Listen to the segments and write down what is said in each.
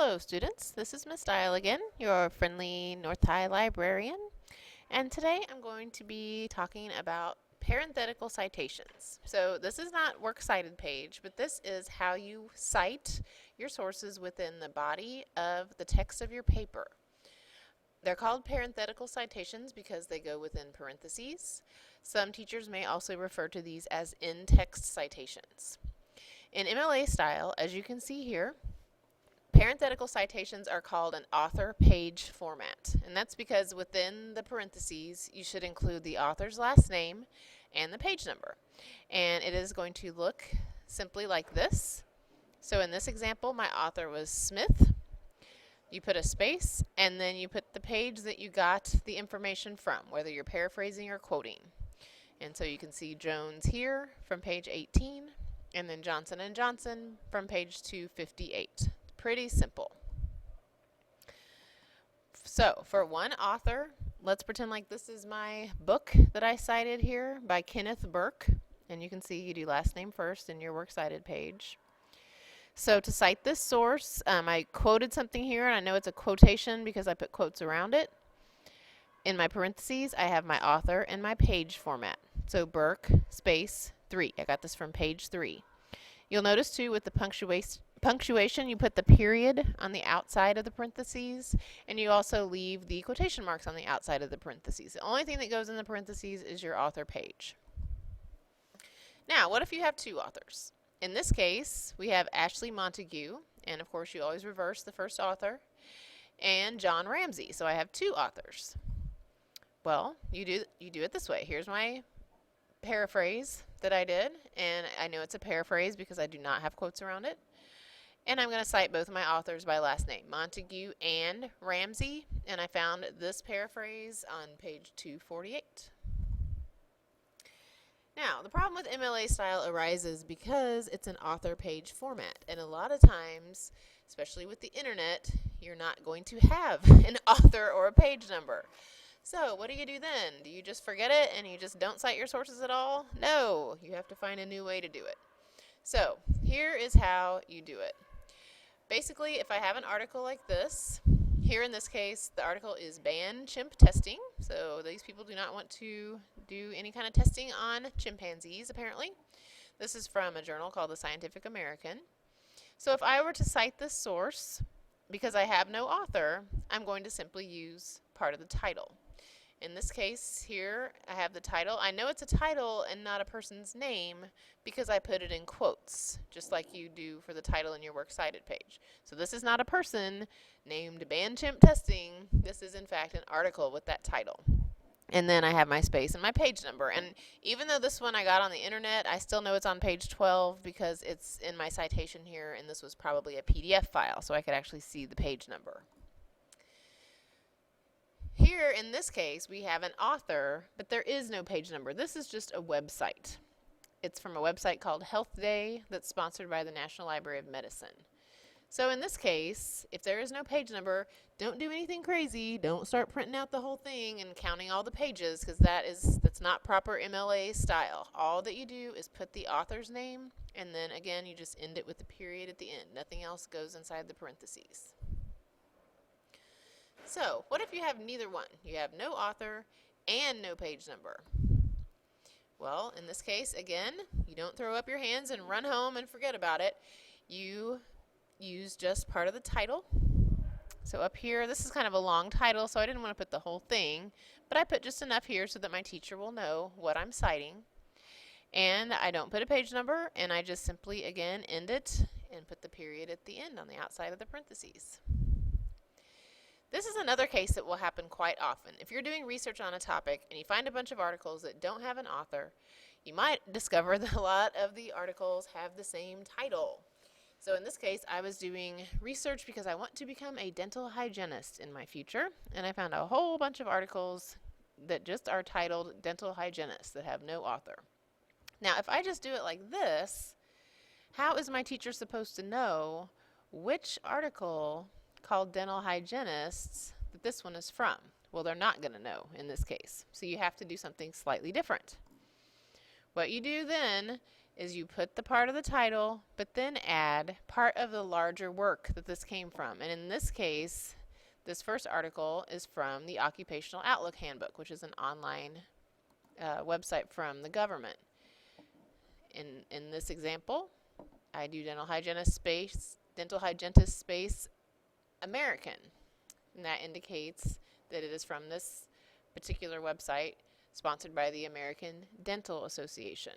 Hello students, this is Miss Dial again, your friendly North High librarian, and today I'm going to be talking about parenthetical citations. So this is not works cited page, but this is how you cite your sources within the body of the text of your paper. They're called parenthetical citations because they go within parentheses. Some teachers may also refer to these as in-text citations. In MLA style, as you can see here, parenthetical citations are called an author page format, and that's because within the parentheses you should include the author's last name and the page number. And it is going to look simply like this. So in this example, my author was Smith. You put a space, and then you put the page that you got the information from, whether you're paraphrasing or quoting. And so you can see Jones here from page 18, and then Johnson & Johnson from page 258. Pretty simple. So for one author, let's pretend like this is my book that I cited here by Kenneth Burke. And you can see you do last name first in your works cited page. So to cite this source, I quoted something here, and I know it's a quotation because I put quotes around it. In my parentheses, I have my author and my page format. So Burke, space, 3. I got this from page 3. You'll notice too with the punctuation, you put the period on the outside of the parentheses, and you also leave the quotation marks on the outside of the parentheses. The only thing that goes in the parentheses is your author page. Now, what if you have two authors? In this case, we have Ashley Montague, and of course you always reverse the first author, and John Ramsey. So I have two authors. Well, you do it this way. Here's my paraphrase that I did, and I know it's a paraphrase because I do not have quotes around it. And I'm going to cite both of my authors by last name, Montague and Ramsey, and I found this paraphrase on page 248. Now, the problem with MLA style arises because it's an author page format, and a lot of times, especially with the internet, you're not going to have an author or a page number. So what do you do then? Do you just forget it and you just don't cite your sources at all? No, you have to find a new way to do it. So here is how you do it. Basically, if I have an article like this, here in this case, the article is ban chimp testing. So these people do not want to do any kind of testing on chimpanzees, apparently. This is from a journal called the Scientific American. So if I were to cite this source, because I have no author, I'm going to simply use part of the title. In this case here, I have the title. I know it's a title and not a person's name because I put it in quotes, just like you do for the title in your works cited page. So this is not a person named Ban Chimp Testing. This is in fact an article with that title. And then I have my space and my page number. And even though this one I got on the internet, I still know it's on page 12 because it's in my citation here, and this was probably a PDF file, so I could actually see the page number. Here, in this case, we have an author, but there is no page number. This is just a website. It's from a website called Health Day that's sponsored by the National Library of Medicine. So in this case, if there is no page number, don't do anything crazy. Don't start printing out the whole thing and counting all the pages, because that's not proper MLA style. All that you do is put the author's name, and then again, you just end it with the period at the end. Nothing else goes inside the parentheses. So, what if you have neither one? You have no author and no page number. Well, in this case, again, you don't throw up your hands and run home and forget about it. You use just part of the title. So up here, this is kind of a long title, so I didn't want to put the whole thing, but I put just enough here so that my teacher will know what I'm citing. And I don't put a page number, and I just simply, again, end it and put the period at the end on the outside of the parentheses. This is another case that will happen quite often. If you're doing research on a topic and you find a bunch of articles that don't have an author, you might discover that a lot of the articles have the same title. So in this case, I was doing research because I want to become a dental hygienist in my future, and I found a whole bunch of articles that just are titled dental hygienist that have no author. Now, if I just do it like this, how is my teacher supposed to know which article called dental hygienists that this one is from? Well, they're not going to know in this case. So you have to do something slightly different. What you do then is you put the part of the title, but then add part of the larger work that this came from. And in this case, this first article is from the Occupational Outlook Handbook, which is an online website from the government. In this example, I do dental hygienist space American, and that indicates that it is from this particular website sponsored by the American Dental Association.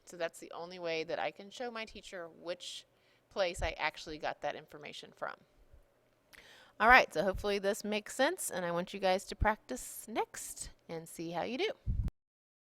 So that's the only way that I can show my teacher which place I actually got that information from. All right, so hopefully this makes sense, and I want you guys to practice next and see how you do.